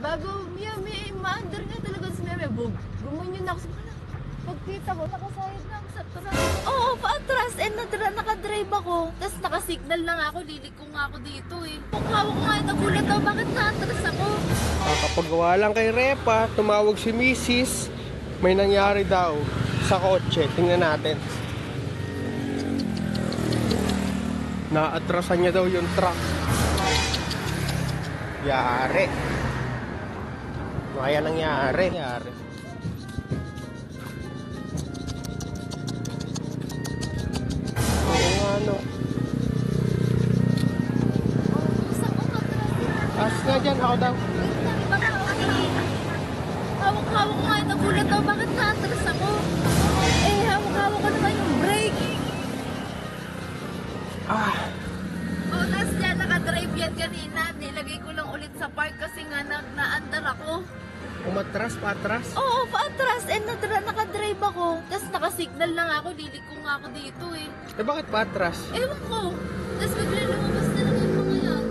Bago may maandar nga talaga si Meme. Gumanyan ako sa kanila. Pagkita ko, nakasayad na ako sa truck. Oo, paatras. Nakadrive ako. Tapos nakasignal lang ako. Liliko nga ako dito eh. Hawak ko nga yung nagulat daw. Bakit naatras ako? Kapag lang kay Repa, tumawag si Mrs. May nangyari daw sa kotse. Tingnan natin. Naatrasan niya daw yung truck. Yari. Ano kaya nangyari? Oo nga no. Saan ko matras? As nga dyan, ako daw. Hawak ko nga yung nagulat daw. Bakit naatras ako? Hawak ko naman yung brake. Tapos yan, nakadrive yan kanina. Nilagay ko lang ulit sa park kasi nga naandar ako. Umatras, patras. Oo, paatras. Nakadrive ako. Tapos nakasignal lang ako. Liliko nga ako dito eh. Bakit patras? Ewan ko. Tapos bigla lumabas na lang yung mga yan.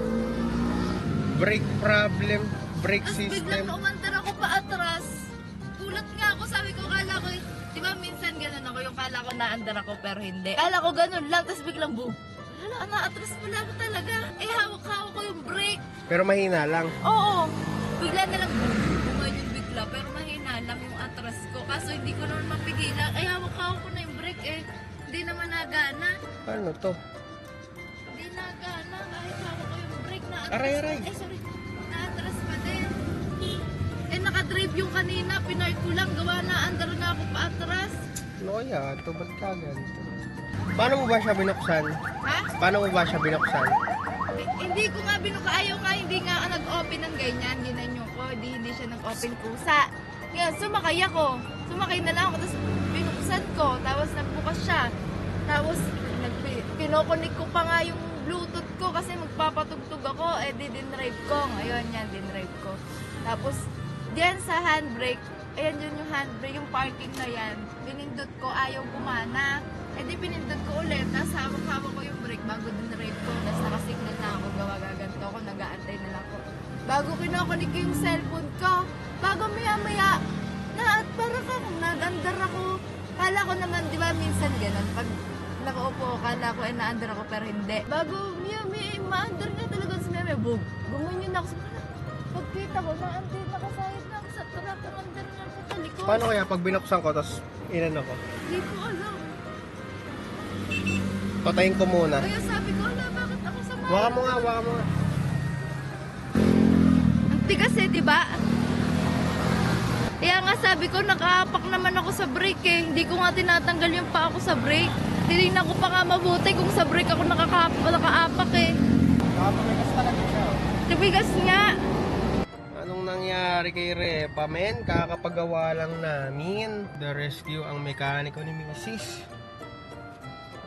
Brake problem, brake Tapos system. biglang umandar ako paatras. Gulat nga ako. Sabi ko, kala ko eh. Di ba minsan ganun ako. Yung kala ko naandar ako pero hindi. Kala ko ganun lang. Tapos biglang boom. Hala, naatras pala ako talaga. Hawak-hawak ko yung brake. Pero mahina lang. Oo. Bigla na lang bumay yung bigla. Pero mahina lang yung atras ko. Kaso hindi ko naman mapigilan. Hawak-hawak ko na yung brake eh. Hindi naman nagana. Ano to? Hindi nagana. Kahit hawak ko yung brake na atras. Aray. Sorry. Naatras pa din. Nakadrive yung kanina. Pinark ko lang. Gawa na. Andar na ako paatras. Ano kaya? Ito, ba't ka ganito? Paano mo ba siya binuksan? Ha? Paano mo ba siya binuksan? Hindi ko nga binuka. Ayaw nga. Hindi nga nag-open ng ganyan. Ginanyo ko. Hindi siya nag-open kusa. Ngayon, sumakay ako. Sumakay na lang ako. Tapos binuksan ko. Tapos nagbukas siya. Tapos pinokonik ko pa nga yung Bluetooth ko kasi magpapatugtog ako. Dinrive ko. Ngayon yan, dinrive ko. Tapos, diyan sa handbrake, ayan yun yung handbrake, yung parking na yan. Pinindot ko, ayaw kumana. Pinindot ko ulit. Tapos hawak-hawak ko yung brake bago dinrive ko. Tapos nakasignal na ako. Gawa-gaganto ako. Nag-aantay na lang ako. Bago kinukunik ko yung cellphone ko. Bago maya-maya, parang kung nag-andar ako. Kala ko naman, di ba minsan ganun. Pag nakaupo, kala ko naandar ako pero hindi. Bago may maandar nga talaga si Meme. Gumanyan ako sa kanila. Pagkita ko, nakasayad na ako sa truck. Andar nga ako sa likod. Paano kaya pag binuksan ko, tapos inano ko? Hindi ko alam. Patayin ko muna. Kaya sabi ko, bakit ako sa mga... Waka mo nga. Ang tigas eh, di ba? Kaya nga sabi ko, nakaapak naman ako sa brake eh. Hindi ko nga tinatanggal yung pa ako sa brake. Tinignan ko pa nga mabuti kung sa brake ako nakaapak eh. Nakapamigas talaga siya. Tibigas nga. Anong nangyari kay Repa, men? Kakapagawa lang namin. The rescue ang mekaniko ni Mrs.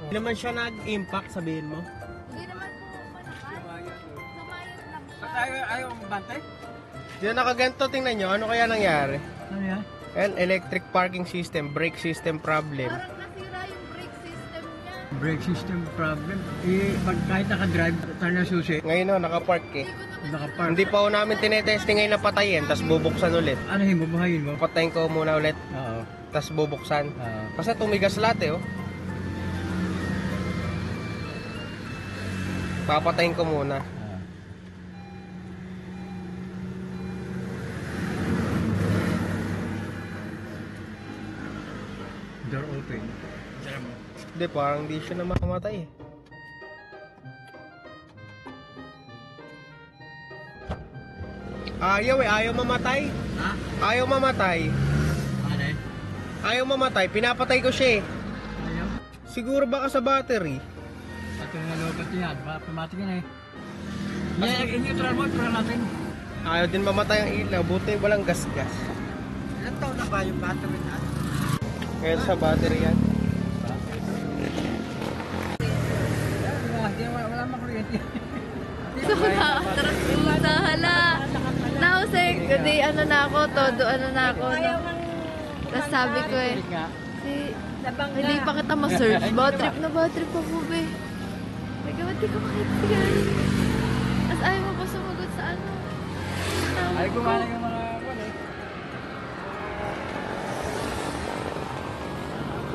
Hindi naman siya nag-impact, sabihin mo? Hindi naman po malakas. Samayan lang. Ayaw bantay? Diyan nakaganto, tingnan nyo. Ano kaya nangyari? Ano yan? And electric parking system, brake system problem. Parang nasira yung brake system niya. Brake system problem. Pag kahit naka-drive, tayo na susi. Ngayon o, nakapark eh. Hindi ko naman Naka-park. Hindi pa o namin tinetesting ngayon na patayin, tapos bubuksan ulit. Ano yun, bubuhayin mo? Patayin ko muna ulit, Oo. tapos bubuksan. Oo. Kasi tumigas lahat eh, oh. Papatayin ko muna. Door open. Hindi, parang di siya na makamatay eh. Ayaw mamatay. Ha? Ayaw mamatay. Ano eh? Ayaw mamatay, pinapatay ko siya eh. Ayaw? Siguro baka sa battery. Ito nga lobat yan. Pamatik yan eh. Yeah, in-neutral mo, neutral natin. Ayaw din mamatay ang ilaw, buti walang gas-gas. Ilan taon na ba yung battery na? Ngayon sa battery yan. Wala makuryente. So, nakatras ko na hala. Nausik, kundi ano na ako, todo ano na ako. No? Tapos sabi ko eh, hindi pa kita ma-search. Bad trip pa po be. Nagawad di ko makitigan. Tapos ayaw mo pa sumagot sa ano. Ay, gumana yung mga ano eh.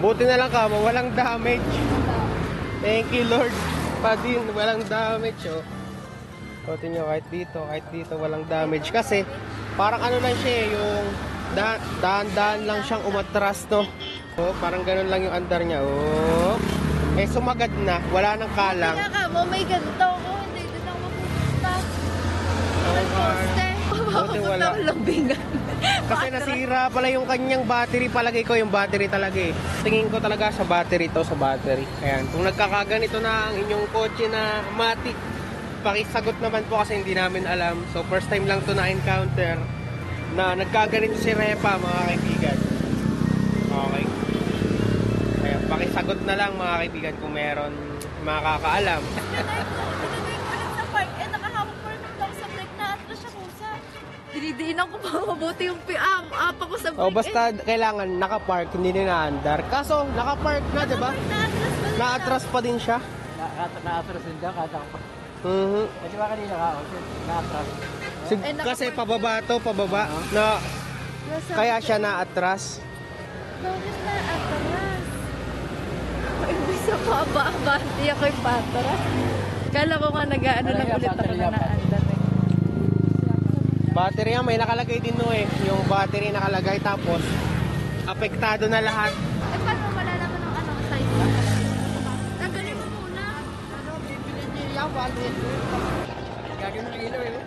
Buti na lang ka, walang damage. Thank you Lord. Pa din, walang damage oh. Buti nyo, kahit dito walang damage. Kasi parang ano lang siya eh, yung daan-daan lang siyang umatras no. Oh, parang ganun lang yung andar niya. Oh. Eh sumagad na, wala nang kalang. Kaya ka mo, may ganito ako. Hindi din ako mapupunta. Buti wala. Mapupunta ko lambingan. Kasi nasira pala yung kanyang battery. Palagay ko yung battery talaga eh. Tingin ko talaga sa battery to, sa battery. Ayan, kung nagkakaganito na ang inyong kotse na matic, pakisagot naman po kasi hindi namin alam. So first time lang to na-encounter na nagkaganito si Repa mga kaibigan. Okay. Ayan, pakisagot na lang mga kaibigan kung meron makakaalam. Sa park, eh nakahawak pa rin ako sa brake na atras siya kusa. Dinidiinan ko pa mabuti yung apa ko sa brake. O basta kailangan nakapark, hindi na-andar. Kaso nakapark na, di ba? Naatras pa din siya. Na-atras din dyan, kada ka pa. Kasi ba kanina ka, na-atras. Kasi pababa to, pababa. Na, kaya siya naatras. Bakit na atras? Ibig sa paba, hindi ako yung patras. Kala ko nga nag-ano lang ulit ako na naandar eh. Battery yan, may nakalagay din no eh. Yung battery nakalagay tapos apektado na lahat. Eh paano wala naman ng anong size? Tanggalin mo muna. Gagawin ng ilaw eh.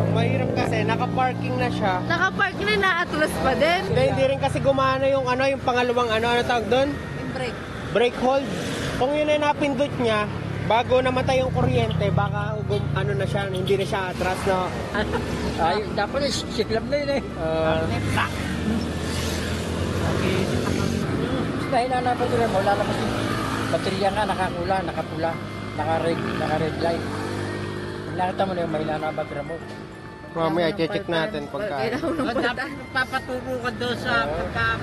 Ang mahirap kasi naka-parking na siya. Nakapark na naatras pa din. Hindi rin kasi gumana yung ano, yung pangalawang ano tawag doon? Yung brake. Brake hold. Kung yun ay napindot niya, bago namatay yung kuryente, baka ano na siya, hindi na siya atras, no? Ay, dapat eh, siklab na yun eh. Dahil na napatuloy mo, lalabas yung baterya nga, nakakula, nakapula, naka-red light. Kung nakita mo na yung mahina na baterya mo. Mamaya, check natin pagka. Dapat papaturo ka doon sa pagka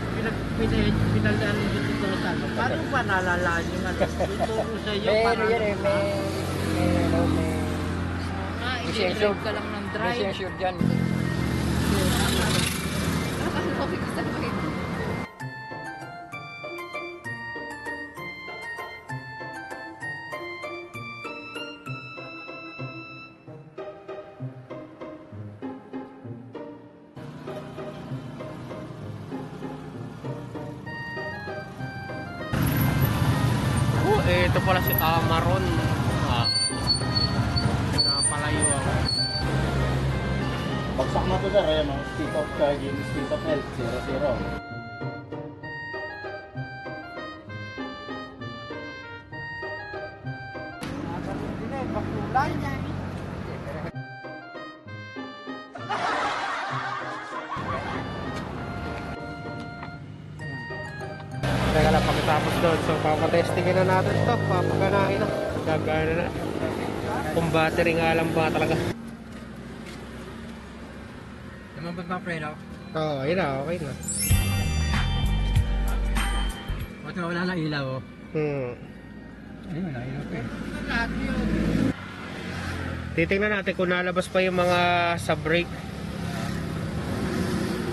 pinagdaan dito sa ano. Paano pa nalalaan yung ano? Tuturo sa iyo para... May sensor. ka lang ng May drive. sensor dyan. Nakaloki ko sa brake. Oh, ito pala si Amaron. Napalayo ako. Bagsak na to sir, ayan o. State of charging, state of health, 0-0. Teka lang, pagkatapos doon. So, papatestingin na natin ito. Papaganahin na. Gagana na. Kung battery nga lang ba talaga. Naman ba't mga preno? Oo, ayun na. Okay na. Ba't wala na ilaw oh? Ayun, wala ilaw pa eh. Titingnan natin kung nalabas pa yung mga sa brake.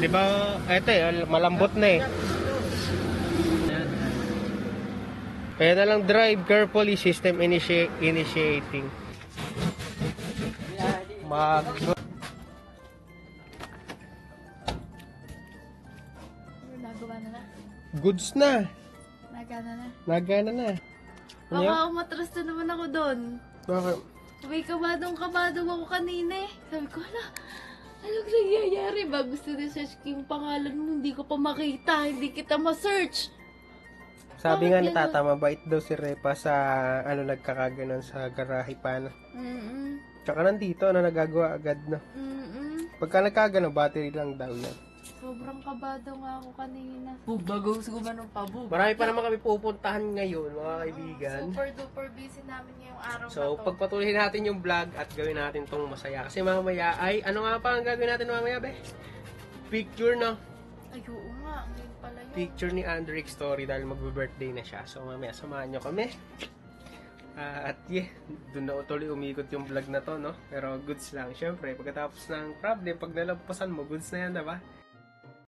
Di ba, eto eh, malambot na eh. Kaya na lang drive carefully, system initiating. Nagawa na na. Goods na. Nagana na. Nagana na. Ano yan? Baka umatras na naman ako doon. Bakit? May kabadong ako kanina eh. Sabi ko, anong nangyayari ba? Gusto na search yung pangalan mo, hindi ko pa makita, hindi kita ma-search. Sabi nga Bakit ni ganun? Tata, mabait daw si Repa sa nagkakaganon sa garahe pa na. Tsaka nandito na nagagawa agad na. Pagka nagkagano, battery lang daw yan. Sobrang kabado nga ako kanina. Bago ko ng pabog. Marami pa naman kami pupuntahan ngayon, mga kaibigan. Super duper busy namin ngayong araw So, na to. pagpatuloy natin yung vlog at gawin natin tong masaya. Kasi mamaya ay, ano nga pa ang gagawin natin mamaya, be? Picture, no? Ay, oo nga. Ngayon pala yun. Picture ni Andrick Story dahil magbe-birthday na siya. So, mamaya samahan nyo kami. At yeah, doon na tuloy umikot yung vlog na to, no? Pero goods lang. Syempre, pagkatapos ng problem, pag nalampasan mo, goods na yan, diba?